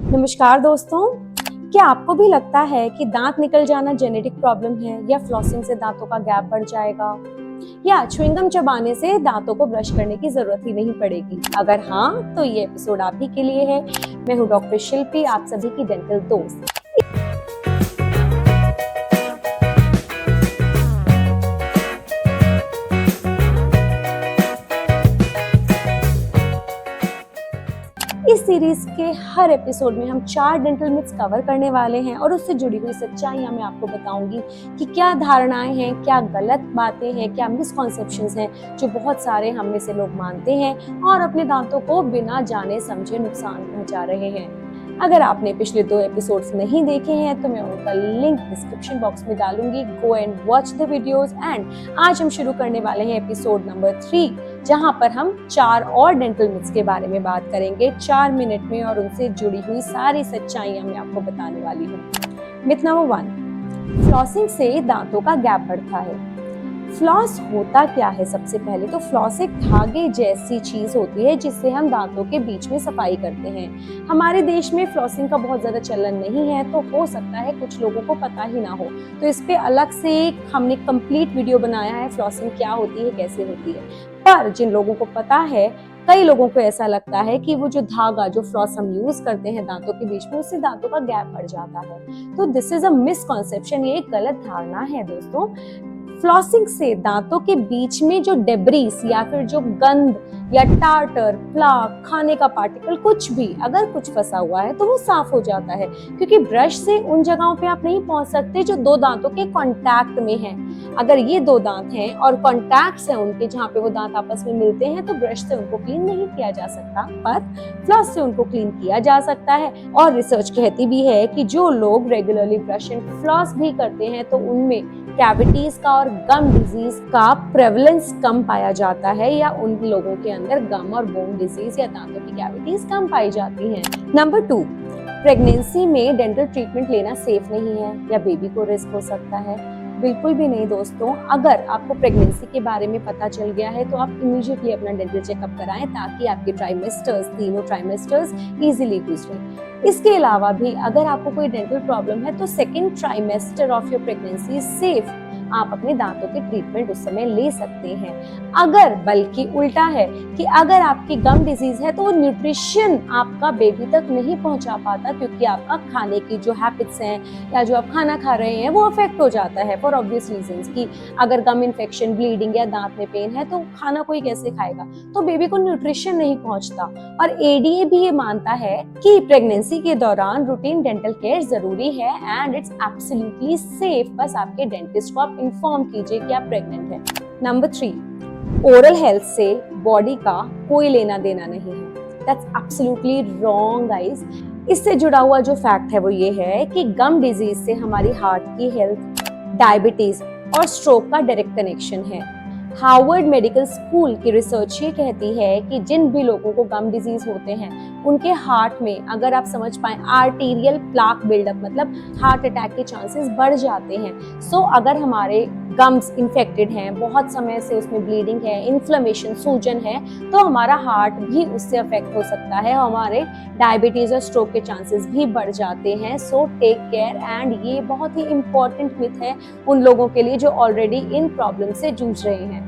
नमस्कार दोस्तों, क्या आपको भी लगता है कि दांत निकल जाना जेनेटिक प्रॉब्लम है या फ्लॉसिंग से दांतों का गैप बढ़ जाएगा या च्युइंगम चबाने से दांतों को ब्रश करने की जरूरत ही नहीं पड़ेगी? अगर हाँ, तो ये एपिसोड आप ही के लिए है। मैं हूँ डॉक्टर शिल्पी, आप सभी की डेंटल दोस्त। इस सीरीज के हर एपिसोड में हम 4 डेंटल मिथ्स कवर करने वाले हैं और उससे जुड़ी हुई सच्चाइयां मैं आपको बताऊंगी कि क्या धारणाएं हैं, क्या गलत बातें हैं, क्या मिसकॉन्सेप्शंस हैं जो बहुत सारे हम में से लोग मानते हैं और अपने दांतों को बिना जाने समझे नुकसान पहुंचा रहे हैं। अगर आपने पिछले 2 एपिसोड्स नहीं देखे हैं तो मैं उनका लिंक डिस्क्रिप्शन बॉक्स में डालूंगी। Go and watch the videos. And आज हम शुरू करने वाले हैं एपिसोड नंबर 3, जहां पर हम 4 और डेंटल मिथ्स के बारे में बात करेंगे 4 मिनट में और उनसे जुड़ी हुई सारी सच्चाइयां मैं आपको बताने वाली हूँ। मिथ नंबर 1, फ्लॉसिंग से दांतों का गैप बढ़ता है। फ्लॉस होता क्या है? सबसे पहले तो फ्लॉस एक धागे जैसी चीज होती है जिससे हम दांतों के बीच में सफाई करते हैं। हमारे देश में फ्लॉसिंग का बहुत ज्यादा चलन नहीं है, तो हो सकता है कुछ लोगों को पता ही ना हो, तो इस पे अलग से हमने कंप्लीट वीडियो बनाया है, फ्लॉसिंग क्या होती है, कैसे होती है। पर जिन लोगों को पता है, कई लोगों को ऐसा लगता है कि वो जो धागा, जो फ्लॉस हम यूज करते हैं दांतों के बीच में, उससे दांतों का गैप बढ़ जाता है। तो दिस इज अ मिसकॉन्सेप्शन, ये एक गलत धारणा है दोस्तों। फ्लॉसिंग से दांतों के बीच में जो डेब्रीज या फिर जो गंद या टार्टर, प्लाक, खाने का पार्टिकल, कुछ भी अगर कुछ फंसा हुआ है तो वो साफ हो जाता है, क्योंकि ब्रश से उन जगहों पे आप नहीं पहुंच सकते जो 2 दांतों के कांटेक्ट में हैं। अगर ये 2 दांत हैं और कांटेक्ट्स हैं उनके, जहाँ पे वो दांत आपस में मिलते हैं, तो ब्रश से उनको क्लीन नहीं किया जा सकता, पर फ्लॉस से उनको क्लीन किया जा सकता है। और रिसर्च कहती भी है कि जो लोग रेगुलरली ब्रश एंड फ्लॉस भी करते हैं तो उनमें कैविटीज का और गम डिजीज का प्रेवलेंस कम पाया जाता है, या उन लोगों के अंदर गम और बोन डिजीज या दांतों की कैविटीज कम पाई जाती हैं। नंबर 2, प्रेगनेंसी में डेंटल ट्रीटमेंट लेना सेफ नहीं है या बेबी को रिस्क हो सकता है। बिल्कुल भी नहीं दोस्तों। अगर आपको प्रेगनेंसी के बारे में पता चल गया है तो आप इमीडिएटली अपना डेंटल चेकअप कराएं, ताकि आपके ट्राइमेस्टर्स, तीनों ट्राइमेस्टर्स इजीली गुजरें। इसके अलावा भी अगर आपको कोई डेंटल प्रॉब्लम है तो second trimester of your pregnancy safe, आप अपने दांतों के ट्रीटमेंट उस समय ले सकते हैं। अगर बल्कि उल्टा है कि अगर आपकी गम डिजीज है तो वो न्यूट्रिशन आपका बेबी तक नहीं पहुंचा पाता, क्योंकि आपका खाने की जो हैबिट्स हैं या जो आप खाना खा रहे हैं वो अफेक्ट हो जाता है फॉर ऑब्वियस रीजंस। कि अगर गम इन्फेक्शन, ब्लीडिंग या दांत में पेन है तो खाना कोई कैसे खाएगा, तो बेबी को न्यूट्रिशन नहीं पहुंचता। और एडीए भी ये मानता है कि प्रेगनेंसी के दौरान रूटीन डेंटल केयर जरूरी है एंड इट्स एब्सोल्युटली सेफ। बस आपके डेंटिस्ट को आप इन्फॉर्म कीजिए कि आप प्रेग्नेंट हैं। नंबर 3, ओरल हेल्थ से बॉडी का कोई लेना देना नहीं है। That's absolutely wrong guys. इससे जुड़ा हुआ जो फैक्ट है वो ये है कि गम डिजीज से हमारी हार्ट की हेल्थ, डायबिटीज और स्ट्रोक का डायरेक्ट कनेक्शन है। हार्वर्ड मेडिकल स्कूल की रिसर्च ये कहती है कि जिन भी लोगों को गम डिजीज होते हैं उनके हार्ट में, अगर आप समझ पाए, आर्टीरियल प्लाक बिल्डअप, मतलब हार्ट अटैक के चांसेस बढ़ जाते हैं। सो अगर हमारे गम्स इन्फेक्टेड हैं, बहुत समय से उसमें ब्लीडिंग है, इन्फ्लेमेशन, सूजन है, तो हमारा हार्ट भी उससे अफेक्ट हो सकता है, हमारे डायबिटीज और स्ट्रोक के चांसेस भी बढ़ जाते हैं। So take care. एंड ये बहुत ही इंपॉर्टेंट मिथ है उन लोगों के लिए जो ऑलरेडी इन प्रॉब्लम से जूझ रहे हैं।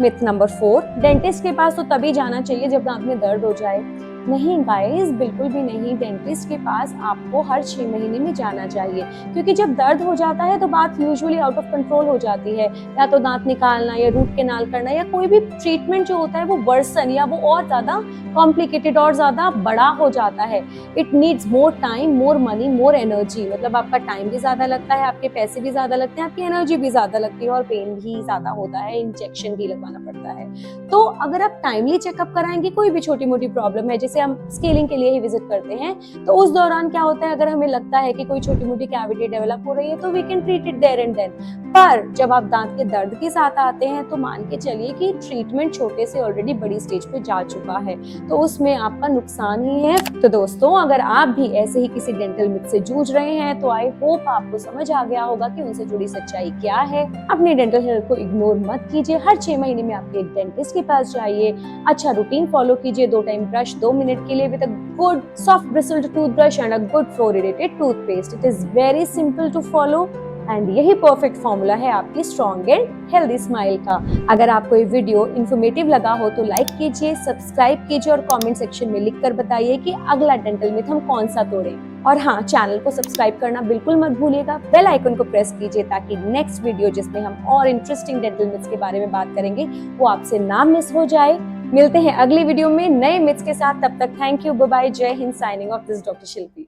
मिथ नंबर 4, डेंटिस्ट के पास तो तभी जाना चाहिए जब दांत में दर्द हो जाए। नहीं गाइस, बिल्कुल भी नहीं। डेंटिस्ट के पास आपको हर 6 महीने में जाना चाहिए, क्योंकि जब दर्द हो जाता है तो बात यूजुअली आउट ऑफ कंट्रोल हो जाती है। या तो दांत निकालना या रूट कैनाल करना या कोई भी ट्रीटमेंट जो होता है वो वर्सन या वो और ज्यादा कॉम्प्लिकेटेड और ज्यादा बड़ा हो जाता है। It needs more time, more money, more energy. मतलब आपका टाइम भी ज्यादा लगता है, आपके पैसे भी ज्यादा लगते हैं, आपकी एनर्जी भी ज्यादा लगती है और पेन भी ज्यादा होता है, इंजेक्शन भी लगवाना पड़ता है। तो अगर आप टाइमली चेकअप कराएंगे, कोई भी छोटी मोटी प्रॉब्लम है, जैसे हम स्केलिंग के लिए ही विजिट करते हैं, तो उस दौरान क्या होता है, अगर हमें लगता है कि कोई छोटी मोटी कैविटी डेवलप हो रही है तो we can treat it there and then. पर जब आप दांत के दर्द के साथ आते हैं तो मान के चलिए कि ट्रीटमेंट छोटे से ऑलरेडी बड़ी स्टेज पे जा चुका है, तो उसमें आपका नुकसान ही है। तो दोस्तों, अगर आप भी ऐसे ही किसी डेंटल मिथ से जूझ रहे हैं तो आई होप आपको समझ आ गया होगा कि उनसे जुड़ी सच्चाई क्या है। अपने डेंटल हेल्थ को इग्नोर मत कीजिए, हर 6 महीने में आपके डेंटिस्ट के पास जाइए, अच्छा रूटीन फॉलो कीजिए, 2 टाइम ब्रश, 2 मिनट मिनट के लिए with a good soft bristled toothbrush and a good fluoridated toothpaste. It is very simple to follow and यही परफेक्ट फॉर्मूला है आपकी स्ट्रॉन्ग एंड हेल्दी स्माइल का। अगर आपको ये वीडियो इन्फॉर्मेटिव लगा हो तो लाइक कीजिए, सब्सक्राइब कीजिए और कमेंट सेक्शन में लिखकर बताइए कि अगला डेंटल मिथ हम कौन सा तोड़ें। और हाँ, चैनल को सब्सक्राइब करना बिल्कुल मत भूलिएगा, बेल आइकन को प्रेस कीजिए ताकि नेक्स्ट वीडियो जिसमें हम और इंटरेस्टिंग डेंटल मिथ्स के बारे में बात करेंगे वो आपसे ना मिस हो जाए। मिलते हैं अगली वीडियो में नए मिथ्स के साथ, तब तक थैंक यू, बाय बाय, जय Hind, signing off this doctor Shilpi.